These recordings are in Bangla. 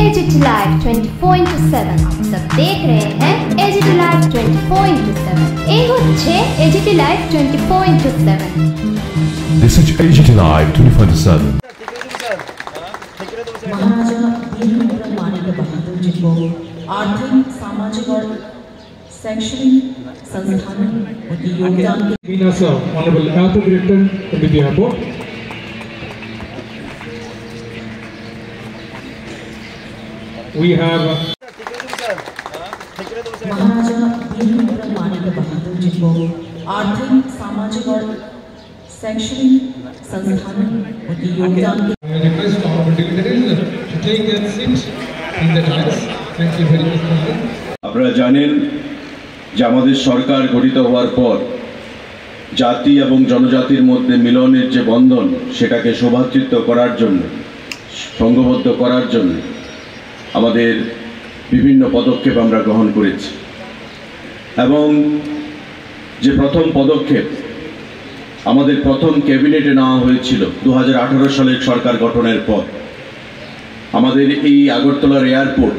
एजिट लाइव 24/7 आप सब देख रहे हैं एजिट लाइव 24/7 এই হচ্ছে AGT live 24/7 This is AGT Live 24/7 Maharaja Vir Vikram Manik Bahadur ji को आर्थिक सामाजिक और शैक्षणिक संस्थानों उनके योगदान के Honorable Airport Director of the airport. We have महाराजा वीर विक्रम मानिक बहादुर जी को आर्थिक सामाजिक और शैक्षणिक संस्थानों उनके योगदान के I request our dignitaries to take their seats in the dais. Thank you very much. আপনারা জানেন যে আমাদের সরকার গঠিত হওয়ার পর জাতি এবং জনজাতির মধ্যে মিলনের যে বন্ধন সেটাকে শোভাতৃত্ব করার জন্য সংঘবদ্ধ করার জন্য আমাদের বিভিন্ন পদক্ষেপ আমরা গ্রহণ করেছি এবং যে প্রথম পদক্ষেপ আমাদের প্রথম ক্যাবিনেটে নেওয়া হয়েছিল 2018 সালের সরকার গঠনের পর আমাদের এই আগরতলার এয়ারপোর্ট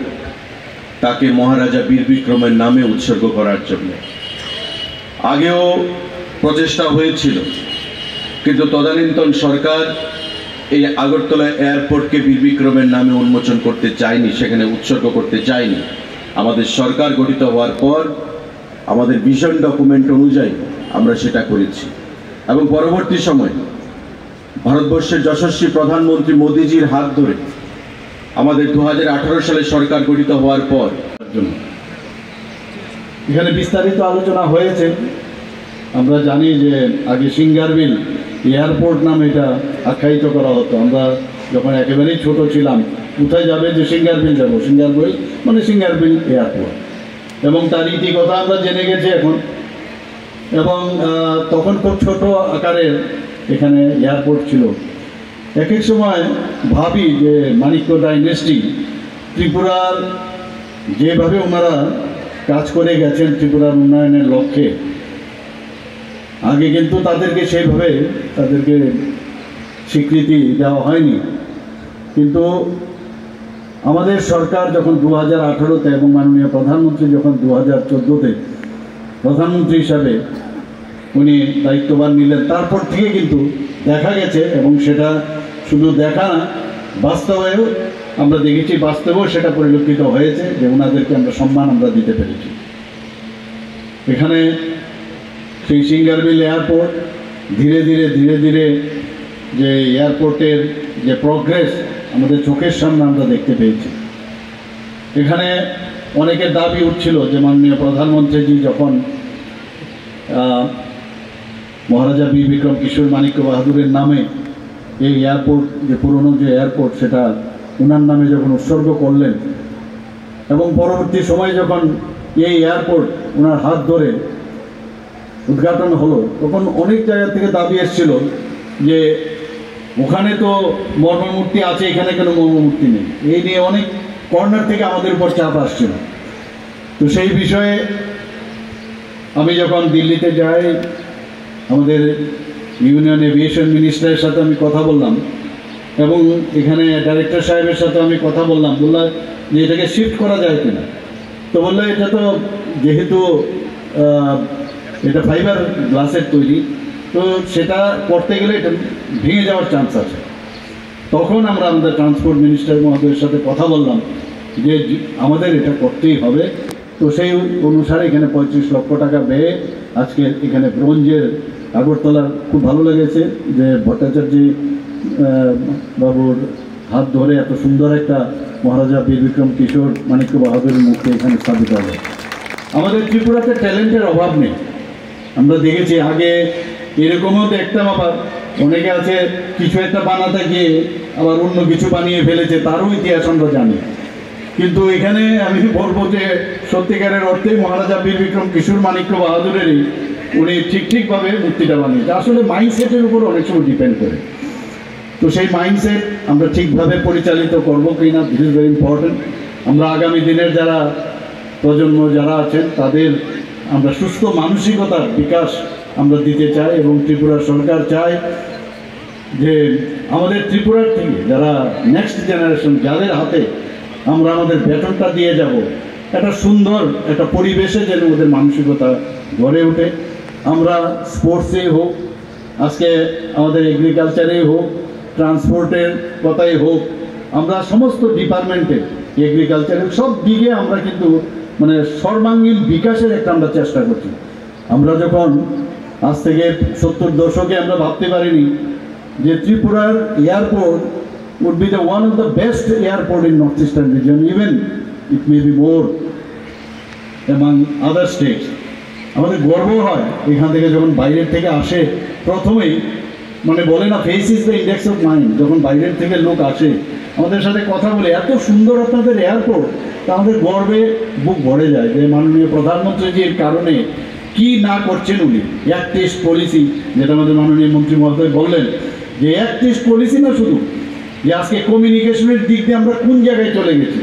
তাকে মহারাজা বীর বিক্রমের নামে উৎসর্গ করার জন্য আগেও প্রচেষ্টা হয়েছিল কিন্তু তদানীন্তন সরকার এই আগরতলা এয়ারপোর্টকে বীর বিক্রমের নামে উন্মোচন করতে চায়নি, সেখানে উৎসর্গ করতে চায়নি। আমাদের সরকার গঠিত হওয়ার পর আমাদের ভিশন ডকুমেন্ট অনুযায়ী আমরা সেটা করেছি এবং পরবর্তী সময় ভারতবর্ষের যশস্বী প্রধানমন্ত্রী মোদিজির হাত ধরে আমাদের 2018 সালে সরকার গঠিত হওয়ার পর এখানে বিস্তারিত আলোচনা হয়েছে। আমরা জানি যে আগে সিঙ্গারবিল এয়ারপোর্ট নামে এটা আখ্যায়িত করা হতো। আমরা যখন একেবারেই ছোট ছিলাম কোথায় যাবে যে সিঙ্গারবিল যাবো, সিঙ্গারবিল মানে সিঙ্গারবিল এয়ারপোর্ট এবং তার ইতিকথা আমরা জেনে গেছি এখন। এবং তখন খুব ছোট আকারের এখানে এয়ারপোর্ট ছিল। এক এক সময় ভাবি যে মানিক্য ডাইনেস্টি ত্রিপুরার যেভাবে ওনারা কাজ করে গেছেন ত্রিপুরার উন্নয়নের লক্ষ্যে, আগে কিন্তু তাদেরকে সেইভাবে তাদেরকে স্বীকৃতি দেওয়া হয়নি। কিন্তু আমাদের সরকার যখন 2018-তে এবং মাননীয় প্রধানমন্ত্রী যখন 2014-তে প্রধানমন্ত্রী হিসাবে উনি দায়িত্বভার নিলেন, তারপর থেকে কিন্তু দেখা গেছে এবং সেটা শুধু দেখা না, বাস্তবেও আমরা দেখেছি, বাস্তবেও সেটা পরিলক্ষিত হয়েছে যে ওনাদেরকে আমরা সম্মান আমরা দিতে পেরেছি। এখানে সেই সিঙ্গারবিল এয়ারপোর্ট ধীরে ধীরে যে এয়ারপোর্টের যে প্রগ্রেস আমাদের চোখের সামনে আমরা দেখতে পেয়েছি। এখানে অনেকের দাবি উঠছিল যে মাননীয় প্রধানমন্ত্রীজি যখন মহারাজা বীর বিক্রম কিশোর মানিক্য বাহাদুরের নামে এই এয়ারপোর্ট যে পুরনো যে এয়ারপোর্ট সেটা ওনার নামে যখন উৎসর্গ করলেন এবং পরবর্তী সময় যখন এই এয়ারপোর্ট ওনার হাত ধরে উদ্ঘাটন হলো, তখন অনেক জায়গা থেকে দাবি এসেছিল যে ওখানে তো মর্মমূর্তি আছে, এখানে কেন মর্মমূর্তি নেই। এই নিয়ে অনেক কর্নার থেকে আমাদের উপর চাপ আসছিল। তো সেই বিষয়ে আমি যখন দিল্লিতে যাই, আমাদের ইউনিয়ন এভিয়েশন মিনিস্টারের সাথে আমি কথা বললাম এবং এখানে ডাইরেক্টর সাহেবের সাথে আমি কথা বললাম যে এটাকে শিফট করা যায় কিনা। তো বললো এটা তো যেহেতু এটা ফাইবার গ্লাসের তৈরি, তো সেটা করতে গেলে এটা ভেঙে যাওয়ার চান্স আছে। তখন আমরা আমাদের ট্রান্সপোর্ট মিনিস্টার মহোদয়ের সাথে কথা বললাম যে আমাদের এটা করতেই হবে। তো সেই অনুসারে এখানে 35 লক্ষ টাকা ব্যয়ে আজকে এখানে ব্রোঞ্জের আগরতলার খুব ভালো লেগেছে যে ভট্টাচার্য বাবুর হাত ধরে এত সুন্দর একটা মহারাজা বীর বিক্রম কিশোর মানিক্য বাহাদুরের মূর্তি এখানে স্থাপিত হবে। আমাদের ত্রিপুরাতে ট্যালেন্টের অভাব নেই। আমরা দেখেছি আগে এরকমও দেখতাম, আবার অনেকে আছে কিছু একটা বানাতে গিয়ে আবার অন্য কিছু বানিয়ে ফেলেছে, তারও ইতিহাস আমরা জানি। কিন্তু এখানে আমি বলবো যে সত্যিকারের অর্থেই মহারাজা বীর বিক্রম কিশোর মানিক্য বাহাদুরেরই উনি ঠিকভাবে মূর্তিটা বানিয়েছে। আসলে মাইন্ডসেটের উপর অনেক সময় ডিপেন্ড করে। তো সেই মাইন্ডসেট আমরা ঠিকভাবে পরিচালিত করবো কিনা, দিস ইজ ভেরি ইম্পর্টেন্ট। আমরা আগামী দিনের যারা প্রজন্ম যারা আছেন তাদের আমরা সুস্থ মানসিকতার বিকাশ আমরা দিতে চাই এবং ত্রিপুরা সরকার চায় যে আমাদের ত্রিপুরার থেকে যারা নেক্সট জেনারেশন যাদের হাতে আমরা আমাদের বেতনটা দিয়ে যাব, একটা সুন্দর একটা পরিবেশে যেন ওদের মানসিকতা গড়ে ওঠে। আমরা স্পোর্টসেই হোক, আজকে আমাদের এগ্রিকালচারেই হোক, ট্রান্সপোর্টের কথাই হোক, আমরা সমস্ত ডিপার্টমেন্টে এগ্রিকালচারের সব দিকে আমরা কিন্তু মানে সর্বাঙ্গীন বিকাশের একটা আমরা চেষ্টা করছি। আমরা যখন আজ থেকে 70 দশকে আমরা ভাবতে পারিনি যে ত্রিপুরার airport would be the one of the best airport in northeastern region, even it may be more among other states. আমাদের গর্ব হয় এখান থেকে যখন বাইরের থেকে আসে, প্রথমেই মানে বলে না face is the index of mind, যখন বাইরের থেকে লোক আসে আমাদের সাথে কথা বলে এত সুন্দর আপনাদের এয়ারপোর্ট, তা আমাদের গর্বে বুক ভরে যায় যে মাননীয় প্রধানমন্ত্রীজির কারণে কি না করছেন উনি। এক টেস্ট পলিসি, যেটা আমাদের মাননীয় মন্ত্রী মহোদয় বললেন যে এক টেস্ট পলিসি না শুধু, যে আজকে কমিউনিকেশনের দিক দিয়ে আমরা কোন জায়গায় চলে গেছি।